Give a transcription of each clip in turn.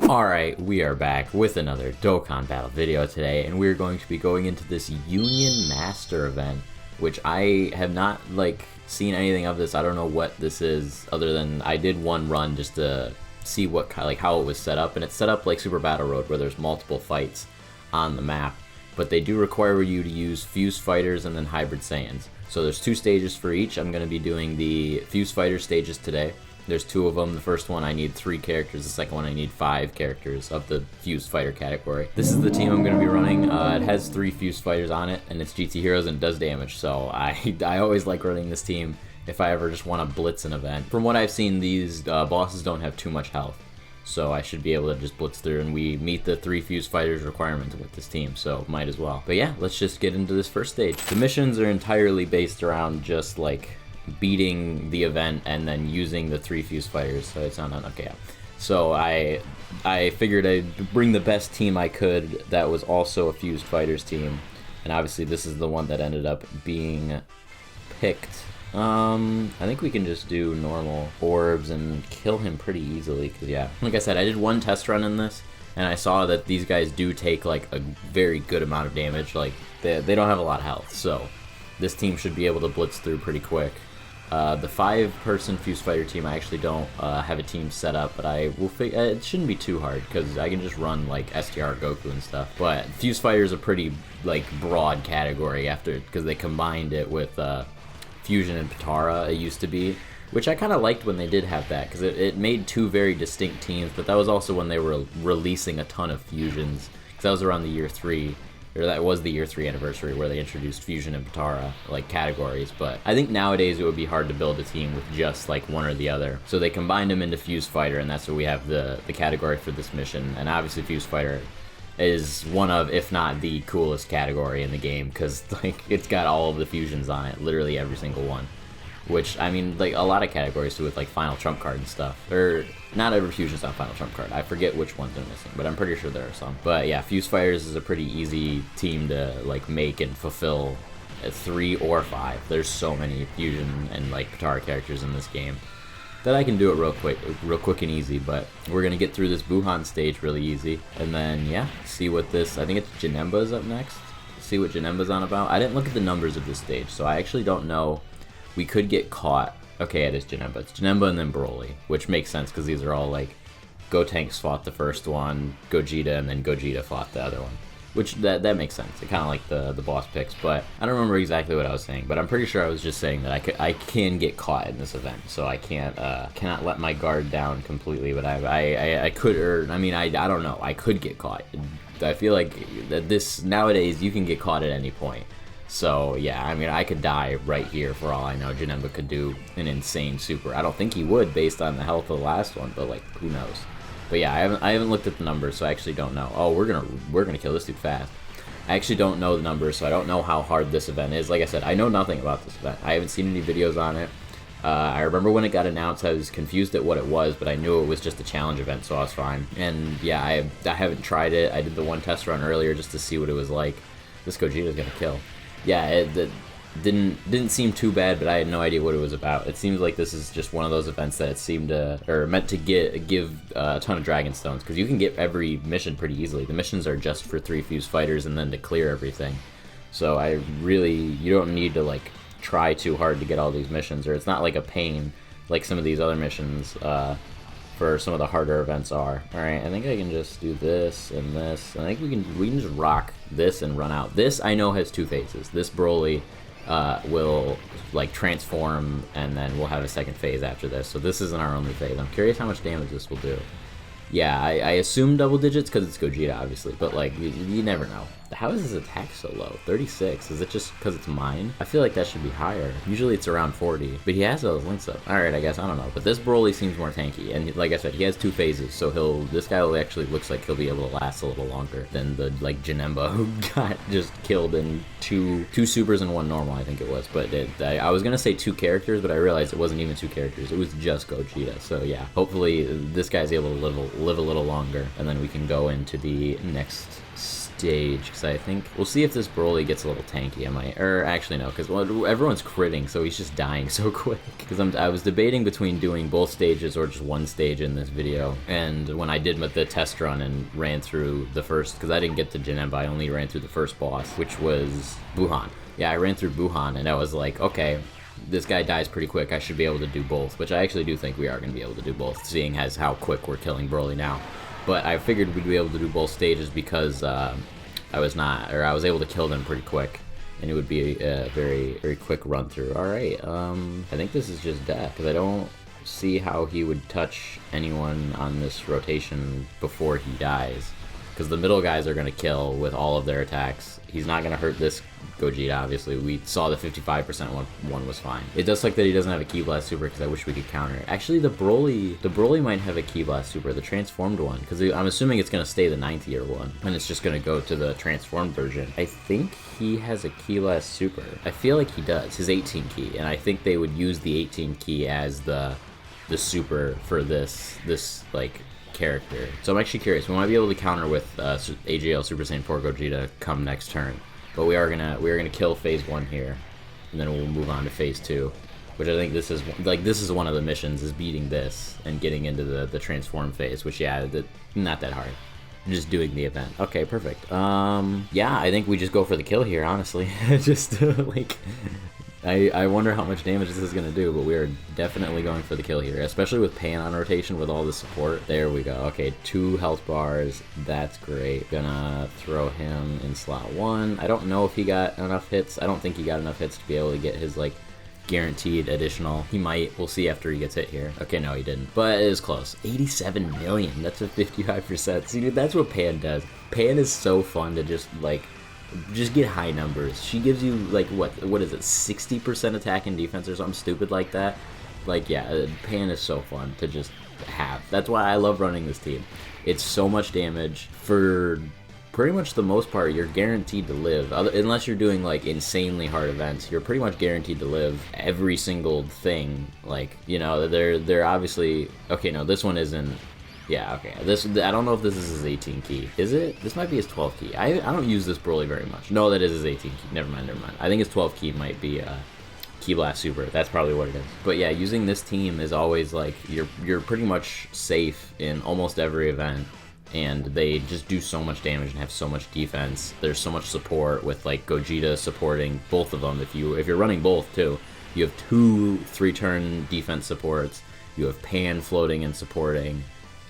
Alright, we are back with another Dokkan battle video today, and we're going to be going into this Union Master event, which I have not, seen anything of this. I don't know what this is, other than I did one run just to see what, how it was set up, and it's set up like Super Battle Road, where there's multiple fights on the map, but they do require you to use Fused Fighters and then Hybrid Saiyans. So there's 2 stages for each. I'm going to be doing the Fused Fighter stages today. There's 2 of them. The first one I need 3 characters, the second one I need 5 characters of the Fused Fighter category. This is the team I'm going to be running. It has 3 Fused Fighters on it, and it's GT Heroes and it does damage, so I always like running this team if I ever just want to blitz an event. From what I've seen, these bosses don't have too much health, so I should be able to just blitz through, and we meet the 3 Fused Fighters requirements with this team, so might as well. But yeah, let's just get into this first stage. The missions are entirely based around just beating the event and then using the 3 Fused Fighters. So it's not okay. Yeah. So I figured I'd bring the best team I could that was also a Fused Fighters team, and obviously this is the one that ended up being picked. I think we can just do normal orbs and kill him pretty easily, because yeah, like I said, I did one test run in this and I saw that these guys do take a very good amount of damage. They don't have a lot of health, so this team should be able to blitz through pretty quick. The 5-person Fused Fighter team, I actually don't have a team set up, but I will it shouldn't be too hard, because I can just run STR Goku and stuff. But Fused Fighter is a pretty broad category because they combined it with Fusion and Potara, it used to be, which I kind of liked when they did have that, because it made 2 very distinct teams. But that was also when they were releasing a ton of fusions, because that was around the year 3. Or that was the year 3 anniversary where they introduced Fusion and Potara categories. But I think nowadays it would be hard to build a team with just one or the other. So they combined them into Fused Fighter, and that's what we have the category for this mission. And obviously Fused Fighter is one of, if not the coolest category in the game, because it's got all of the fusions on it, literally every single one. Which, I mean, a lot of categories do with Final Trump Card and stuff. Or not every fusion's on Final Trump Card. I forget which ones are missing, but I'm pretty sure there are some. But yeah, Fused Fighters is a pretty easy team to make and fulfill at 3 or 5. There's so many fusion and Potara characters in this game that I can do it real quick and easy. But we're gonna get through this Buhan stage really easy, and then yeah, see what this. I think it's Janemba's up next. See what Janemba's on about. I didn't look at the numbers of this stage, so I actually don't know. We could get caught. Okay, it is Janemba. It's Janemba and then Broly, which makes sense because these are all Gotenks fought the first one, Gogeta, and then Gogeta fought the other one. Which that makes sense. It kind of like the boss picks, but I don't remember exactly what I was saying. But I'm pretty sure I was just saying that I can get caught in this event, so I cannot let my guard down completely. But I could, or I mean I don't know. I could get caught. I feel like that this nowadays you can get caught at any point. So yeah, I mean I could die right here for all I know. Janemba could do an insane super. I don't think he would based on the health of the last one, but who knows. But yeah, I haven't looked at the numbers, so I actually don't know. Oh, we're gonna kill this dude fast. I actually don't know the numbers, so I don't know how hard this event is. Like I said, I know nothing about this event. I haven't seen any videos on it. I remember when it got announced, I was confused at what it was, but I knew it was just a challenge event, so I was fine. And yeah, I haven't tried it. I did the one test run earlier just to see what it was like. This Gogeta's gonna kill. Yeah, it didn't seem too bad, but I had no idea what it was about. It seems like this is just one of those events that it seemed to, or meant to give a ton of Dragon Stones, because you can get every mission pretty easily. The missions are just for 3 Fused Fighters and then to clear everything. So you don't need to try too hard to get all these missions, or it's not a pain like some of these other missions for some of the harder events are. Alright, I think I can just do this and this. I think we can just rock this and run out. This I know has 2 phases. This Broly will transform, and then we'll have a second phase after this. So this isn't our only phase. I'm curious how much damage this will do. Yeah, I assume double digits because it's Gogeta, obviously, but you never know. How is his attack so low? 36? Is it just because it's mine? I feel like that should be higher. Usually it's around 40, but he has those links up. Alright, I guess, I don't know. But this Broly seems more tanky, and like I said, he has 2 phases, so this guy actually looks like he'll be able to last a little longer than the, Janemba, who got just killed in two supers and 1 normal, I think it was. But I was gonna say 2 characters, but I realized it wasn't even 2 characters. It was just Gogeta, so yeah. Hopefully this guy's able to live a little longer, and then we can go into the next stage, because I think we'll see if this Broly gets a little tanky. Or actually no, because everyone's critting, so he's just dying so quick. Because I was debating between doing both stages or just one stage in this video, and when I did the test run and ran through the first, because I didn't get to Janemba, I only ran through the first boss, which was Buhan. Yeah, I ran through Buhan, and I was like, okay, this guy dies pretty quick, I should be able to do both, which I actually do think we are going to be able to do both, seeing as how quick we're killing Broly now. But I figured we'd be able to do both stages because I was able to kill them pretty quick, and it would be a very, very quick run through. Alright, I think this is just death, because I don't see how he would touch anyone on this rotation before he dies. Because the middle guys are going to kill with all of their attacks. He's not going to hurt this Gogeta, obviously. We saw the 55% one was fine. It does suck that he doesn't have a Ki Blast Super, because I wish we could counter it. Actually, the Broly might have a Ki Blast Super, the transformed one, because I'm assuming it's going to stay the 9th year one, and it's just going to go to the transformed version. I think he has a Ki Blast Super. I feel like he does, his 18 Ki, and I think they would use the 18 Ki as the super for this like, character. So I'm actually curious. We might be able to counter with AGL Super Saiyan 4 Gogeta come next turn, but we are gonna kill phase 1 here, and then we'll move on to phase 2, which I think this is one of the missions, is beating this and getting into the transform phase, which yeah, not that hard. Just doing the event. Okay, perfect. Yeah, I think we just go for the kill here, honestly. Just like, I wonder how much damage this is going to do, but we are definitely going for the kill here, especially with Pan on rotation with all the support. There we go. Okay, 2 health bars. That's great. Gonna throw him in slot 1. I don't know if he got enough hits. I don't think he got enough hits to be able to get his, like, guaranteed additional. He might. We'll see after he gets hit here. Okay, no, he didn't. But it is close. 87 million. That's a 55%. See, dude, that's what Pan does. Pan is so fun to just, like, just get high numbers. She gives you, like, what is it, 60% attack and defense or something stupid like that. Like, yeah, Pan is so fun to just have. That's why I love running this team. It's so much damage. For pretty much the most part, you're guaranteed to live. Unless you're doing, like, insanely hard events, you're pretty much guaranteed to live every single thing. Like, you know, they're obviously... Okay, no, this one isn't... Yeah, okay. I don't know if this is his 18 Ki. Is it? This might be his 12 Ki. I don't use this Broly very much. No, that is his 18 Ki. Never mind. I think his 12 Ki might be Ki Blast Super. That's probably what it is. But yeah, using this team is always like, you're pretty much safe in almost every event, and they just do so much damage and have so much defense. There's so much support with, like, Gogeta supporting both of them. If you're running both too, you have 2 3-turn defense supports. You have Pan floating and supporting.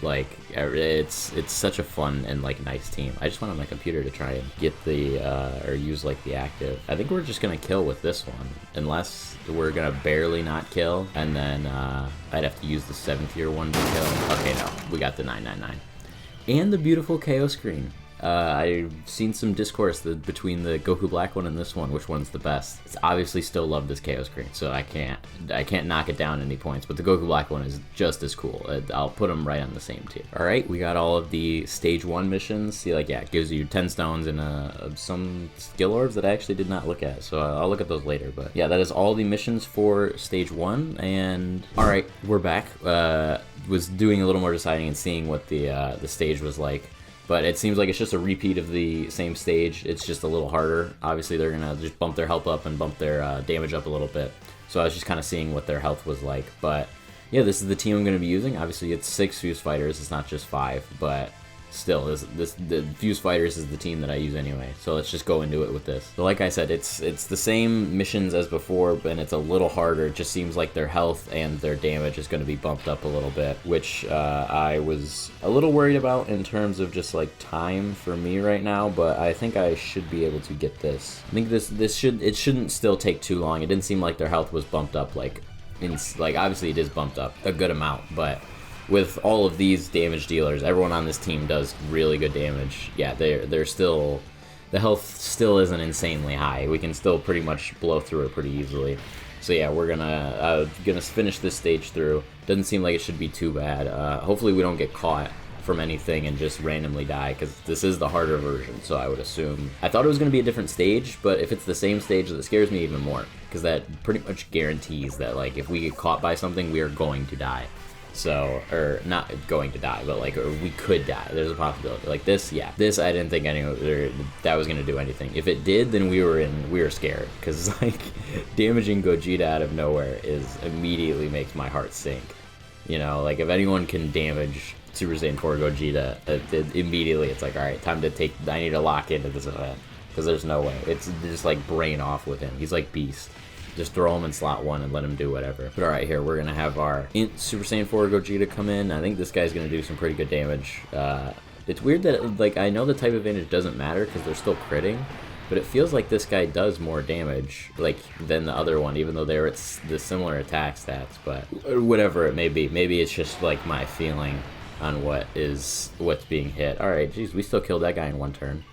Like, it's such a fun and, like, nice team. I just went on my computer to try and get the, or use, like, the active. I think we're just gonna kill with this one, unless we're gonna barely not kill, and then, I'd have to use the 7th year one to kill. Okay, no, we got the 999. And the beautiful KO screen. I've seen some discourse between the Goku Black one and this one, which one's the best. It's obviously still love this KO screen, so I can't knock it down any points, but the Goku Black one is just as cool. I'll put them right on the same tier. Alright, we got all of the stage 1 missions. See, like, yeah, it gives you 10 stones and some skill orbs that I actually did not look at, so I'll look at those later. But yeah, that is all the missions for stage 1, and alright, we're back. Was doing a little more deciding and seeing what the stage was like. But it seems like it's just a repeat of the same stage. It's just a little harder. Obviously, they're going to just bump their health up and bump their damage up a little bit. So I was just kind of seeing what their health was like. But yeah, this is the team I'm going to be using. Obviously, it's 6 Fuse Fighters. It's not just 5. But still, the Fuse Fighters is the team that I use anyway. So let's just go into it with this. So like I said, it's the same missions as before, and it's a little harder. It just seems like their health and their damage is going to be bumped up a little bit, which I was a little worried about in terms of just, like, time for me right now, but I think I should be able to get this. I think it shouldn't still take too long. It didn't seem like their health was bumped up, like obviously it is bumped up a good amount, but with all of these damage dealers, everyone on this team does really good damage. Yeah, they're still... The health still isn't insanely high. We can still pretty much blow through it pretty easily. So yeah, we're gonna finish this stage through. Doesn't seem like it should be too bad. Hopefully we don't get caught from anything and just randomly die, because this is the harder version, so I would assume... I thought it was going to be a different stage, but if it's the same stage, that scares me even more, because that pretty much guarantees that, like, if we get caught by something, we are going to die. So, or not going to die, but like, or we could die. There's a possibility. Like this, yeah. This, I didn't think that was gonna do anything. If it did, then we were scared, because like damaging Gogeta out of nowhere immediately makes my heart sink. You know, like if anyone can damage Super Saiyan 4 Gogeta, immediately it's like, all right, time to I need to lock into this event, because there's no way. It's just like brain off with him. He's like Beast. Just throw him in slot 1 and let him do whatever. But alright, here, we're going to have our Super Saiyan 4 Gogeta come in. I think this guy's going to do some pretty good damage. It's weird that, like, I know the type advantage doesn't matter because they're still critting, but it feels like this guy does more damage, like, than the other one, even though they're at the similar attack stats, but whatever it may be. Maybe it's just, like, my feeling on what's being hit. Alright, geez, we still killed that guy in 1 turn.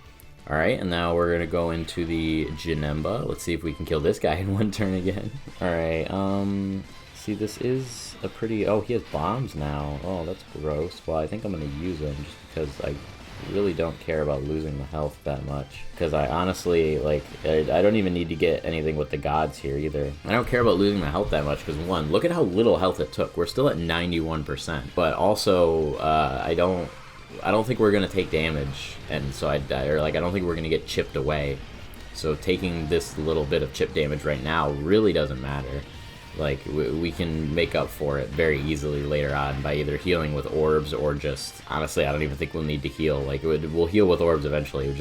Alright, and now we're gonna go into the Janemba. Let's see if we can kill this guy in 1 turn again. Alright, see, this is a pretty... Oh, he has bombs now. Oh, that's gross. Well, I think I'm gonna use them just because I really don't care about losing the health that much. Because I honestly, like, I don't even need to get anything with the gods here either. I don't care about losing the health that much because, one, look at how little health it took. We're still at 91%. But also, I don't think we're gonna take damage, and so I don't think we're gonna get chipped away. So taking this little bit of chip damage right now really doesn't matter. Like, we can make up for it very easily later on by either healing with orbs or just, honestly, I don't even think we'll need to heal. Like, we'll heal with orbs eventually. We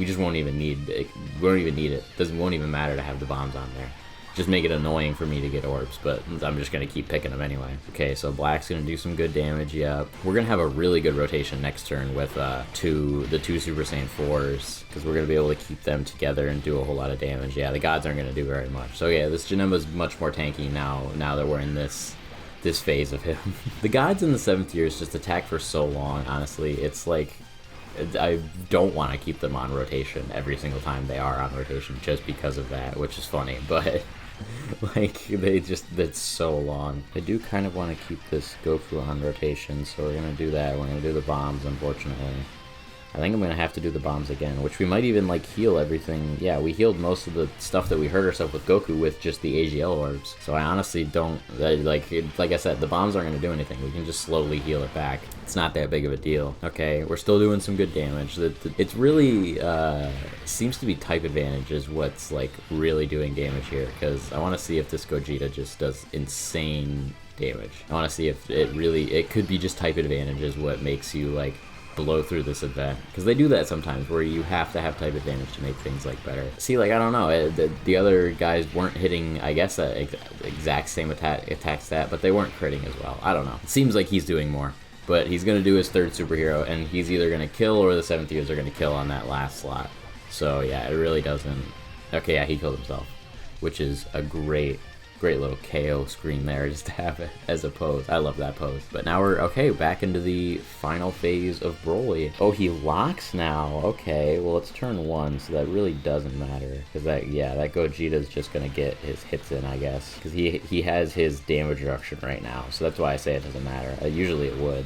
just won't even need it. We won't even need it. Won't even matter to have the bombs on there. Just make it annoying for me to get orbs, but I'm just going to keep picking them anyway. Okay, so Black's going to do some good damage, yeah. We're going to have a really good rotation next turn with the two Super Saiyan 4s, because we're going to be able to keep them together and do a whole lot of damage. Yeah, the gods aren't going to do very much. So yeah, this Janemba's much more tanky now that we're in this phase of him. The gods in the 7th tier is just attack for so long, honestly. It's like, I don't want to keep them on rotation every single time they are on rotation just because of that, which is funny, but... like, that's so long. I do kind of want to keep this Goku on rotation, so we're going to do that. We're going to do the bombs, unfortunately. I think I'm going to have to do the bombs again, which we might even, like, heal everything. Yeah, we healed most of the stuff that we hurt ourselves with Goku with just the AGL orbs. So I honestly don't, like I said, the bombs aren't going to do anything. We can just slowly heal it back. It's not that big of a deal. Okay, we're still doing some good damage. It's really, seems to be type advantage is what's, like, really doing damage here, because I want to see if this Gogeta just does insane damage. I want to see if it could be just type advantage is what makes you, like, blow through this event, because they do that sometimes where you have to have type advantage to make things like better. See, like, I don't know, the other guys weren't hitting, I guess, that exact same attack stat, but they weren't critting as well. I don't know. It seems like he's doing more, but he's gonna do his 3rd superhero, and he's either gonna kill or the 7th tiers are gonna kill on that last slot. So yeah, it really doesn't. Okay, yeah, he killed himself, which is a great little KO screen there just to have it as a pose. I love that pose. But now we're, okay, back into the final phase of Broly. Oh, he locks now. Okay, well, it's turn 1, so that really doesn't matter. Because that Gogeta's just going to get his hits in, I guess. Because he has his damage reduction right now, so that's why I say it doesn't matter. Usually it would.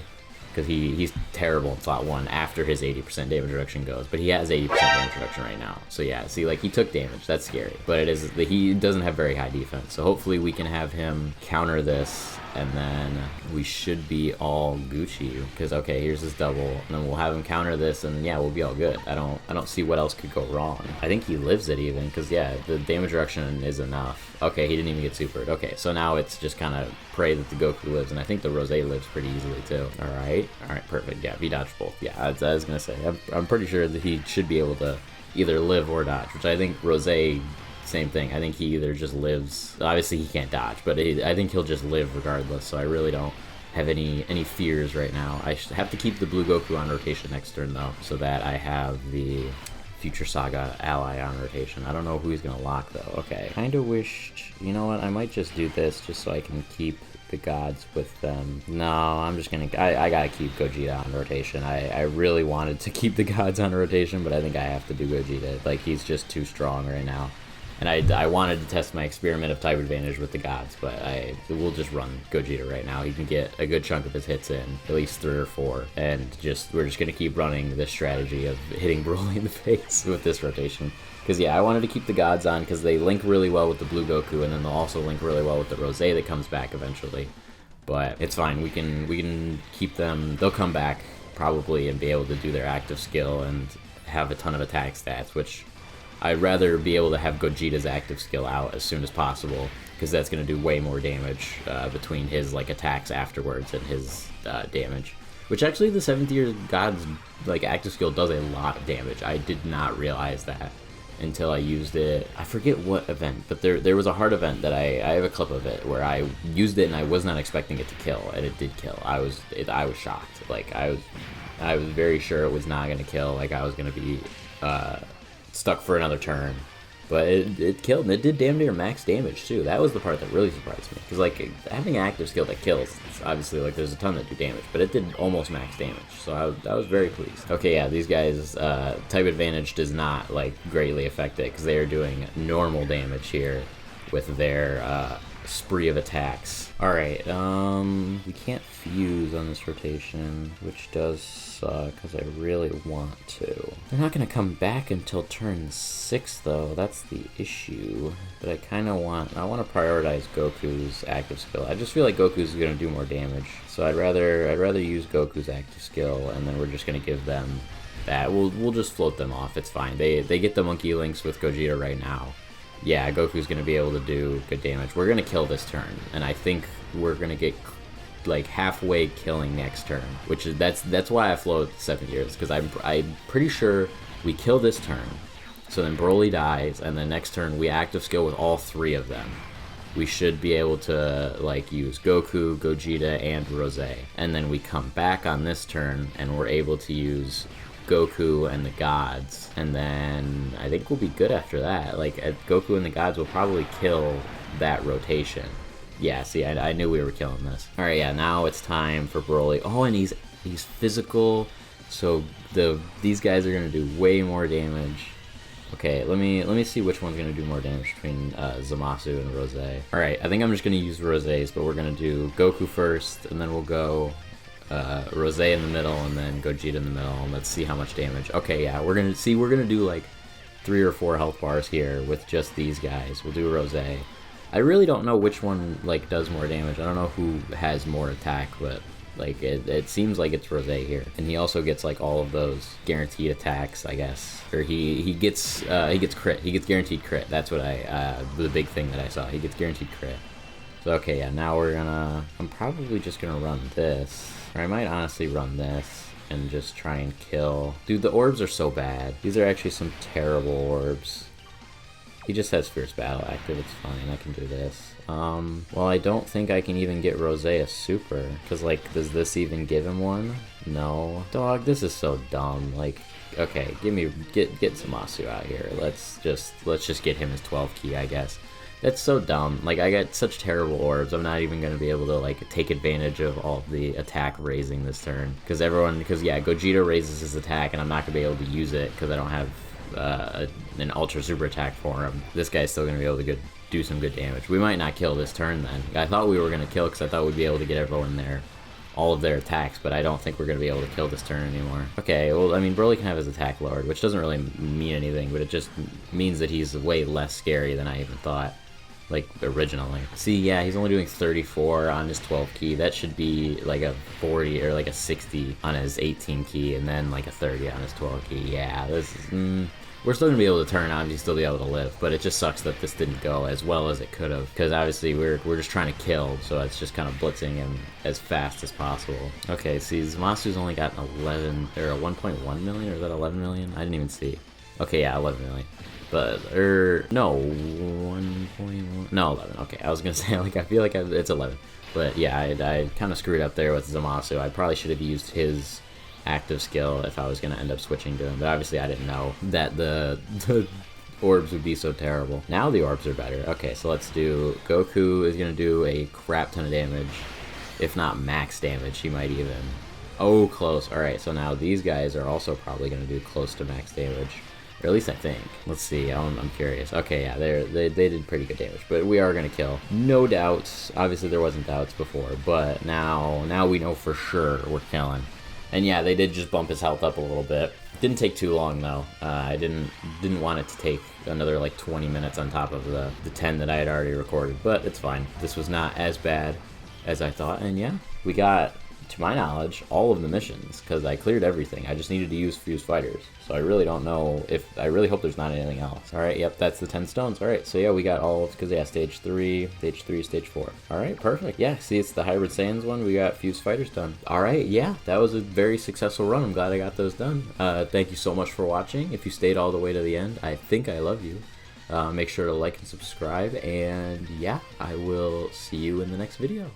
Because he's terrible in slot 1 after his 80% damage reduction goes, but he has 80% damage reduction right now. So yeah, see, like, he took damage. That's scary. But he doesn't have very high defense, so hopefully we can have him counter this, and then we should be all Gucci. Because, okay, here's his double, and then we'll have him counter this, and yeah, we'll be all good. I don't see what else could go wrong. I think he lives it even, because yeah, the damage reduction is enough. Okay, he didn't even get supered. Okay, so now it's just kind of pray that the Goku lives, and I think the Rose lives pretty easily too. Alright, perfect. Yeah, he dodged both. Yeah, I was gonna say, I'm pretty sure that he should be able to either live or dodge, which I think Rose, same thing. I think he either just lives, obviously he can't dodge, but I think he'll just live regardless, so I really don't have any fears right now. I have to keep the Blue Goku on rotation next turn though, so that I have the Future Saga ally on rotation. I don't know who he's gonna lock though. Okay, kinda wished, you know what, I might just do this just so I can keep the gods with them. No, I'm just gonna, I gotta keep Gogeta on rotation. I really wanted to keep the gods on rotation, but I think I have to do Gogeta. Like, he's just too strong right now. And I wanted to test my experiment of type advantage with the gods, but we'll just run Gogeta right now. He can get a good chunk of his hits in, at least 3 or 4, and we're just gonna keep running this strategy of hitting Broly in the face with this rotation. Because yeah, I wanted to keep the gods on because they link really well with the Blue Goku, and then they'll also link really well with the Rose that comes back eventually. but it's fine. We can keep them. They'll come back probably and be able to do their active skill and have a ton of attack stats, which I'd rather be able to have Gogeta's active skill out as soon as possible, because that's going to do way more damage between his like attacks afterwards and his damage. Which actually the 7th year God's like active skill does a lot of damage. I did not realize that until I used it. I forget what event, but there was a hard event that I have a clip of it where I used it and I was not expecting it to kill, and it did kill. I was shocked. Like I was very sure it was not going to kill. Like I was going to be stuck for another turn. But it killed, and it did damn near max damage too. That was the part that really surprised me, because like having an active skill that kills, it's obviously like there's a ton that do damage, but it did almost max damage, so I was very pleased. Okay, yeah, these guys type advantage does not like greatly affect it, because they are doing normal damage here with their spree of attacks. All right, we can't fuse on this rotation, which does suck because I really want to. They're not gonna come back until turn 6 though. That's the issue. But I kind of want to prioritize Goku's active skill. I just feel like Goku's gonna do more damage, so I'd rather use Goku's active skill, and then we're just gonna give them that. We'll just float them off. It's fine. They get the monkey links with Gogeta right now. Yeah, Goku's gonna be able to do good damage. We're gonna kill this turn, and I think we're gonna get like halfway killing next turn, which is that's why I float 7 years, because I'm pretty sure we kill this turn, so then Broly dies, and then next turn we active skill with all 3 of them. We should be able to like use Goku, Gogeta, and Rose, and then we come back on this turn and we're able to use Goku and the gods, and then I think we'll be good after that. Like Goku and the gods will probably kill that rotation. Yeah, see, I knew we were killing this. All right, yeah, now it's time for Broly. Oh, and he's physical, so these guys are gonna do way more damage. Okay, let me see which one's gonna do more damage between Zamasu and Rose. All right, I think I'm just gonna use Rose's, but we're gonna do Goku first, and then we'll go Rose in the middle, and then Gogeta in the middle, and let's see how much damage. Okay, yeah, we're gonna do like 3 or 4 health bars here with just these guys. We'll do Rose. I really don't know which one like does more damage. I don't know who has more attack, but like it seems like it's Rose here. And he also gets like all of those guaranteed attacks, I guess. Or he gets crit. He gets guaranteed crit. That's what the big thing that I saw. He gets guaranteed crit. So okay, yeah, now I'm probably just gonna run this. Or I might honestly run this and just try and kill. Dude, the orbs are so bad. These are actually some terrible orbs. He just has Fierce Battle active, it's fine, I can do this. Well, I don't think I can even get Rose a super, because, like, does this even give him one? No. Dog, this is so dumb. Like, okay, get Zamasu out here. Let's just get him his 12 key, I guess. That's so dumb. Like, I got such terrible orbs, I'm not even gonna be able to, like, take advantage of all of the attack raising this turn. Because yeah, Gogeta raises his attack, and I'm not gonna be able to use it, because I don't have an ultra super attack for him. This guy's still gonna be able to do some good damage. We might not kill this turn then. I thought we were gonna kill, because I thought we'd be able to get everyone there, all of their attacks, but I don't think we're gonna be able to kill this turn anymore. Okay, well, I mean, Broly can have his attack lowered, which doesn't really mean anything, but it just means that he's way less scary than I even thought, like, originally. See, yeah, he's only doing 34 on his 12 key. That should be like a 40 or like a 60 on his 18 key, and then like a 30 on his 12 key. Yeah, this is... we're still gonna be able to turn, obviously still be able to live, but it just sucks that this didn't go as well as it could have, because obviously we're just trying to kill, so it's just kind of blitzing him as fast as possible. Okay, see, Zamasu's only got an 11 or a 1.1 million, or is that 11 million? I didn't even see. Okay, yeah, 11 million. But, no, 1.1, no, 11, okay, I was gonna say, like, I feel like it's 11, but yeah, I kind of screwed up there with Zamasu. I probably should have used his active skill if I was gonna end up switching to him, but obviously I didn't know that the orbs would be so terrible. Now the orbs are better. Okay, so let's do, Goku is gonna do a crap ton of damage, if not max damage. He might even, oh, close. Alright, so now these guys are also probably gonna do close to max damage. Or at least I think. Let's see, I'm curious. Okay, yeah, they did pretty good damage, but we are gonna kill. No doubts. Obviously there wasn't doubts before, but now we know for sure we're killing. And yeah, they did just bump his health up a little bit. Didn't take too long though. I didn't want it to take another like 20 minutes on top of the 10 that I had already recorded, but it's fine. This was not as bad as I thought. And yeah, we got, to my knowledge, all of the missions, because I cleared everything. I just needed to use fused fighters. So I really don't know if, I really hope there's not anything else. Alright, yep, that's the 10 stones. Alright, so yeah, we got all of, because yeah, stage 3, stage 4. Alright, perfect. Yeah, see, it's the Hybrid Saiyans one. We got fused fighters done. Alright, yeah, that was a very successful run. I'm glad I got those done. Thank you so much for watching. If you stayed all the way to the end, I think I love you. Make sure to like and subscribe, and yeah, I will see you in the next video.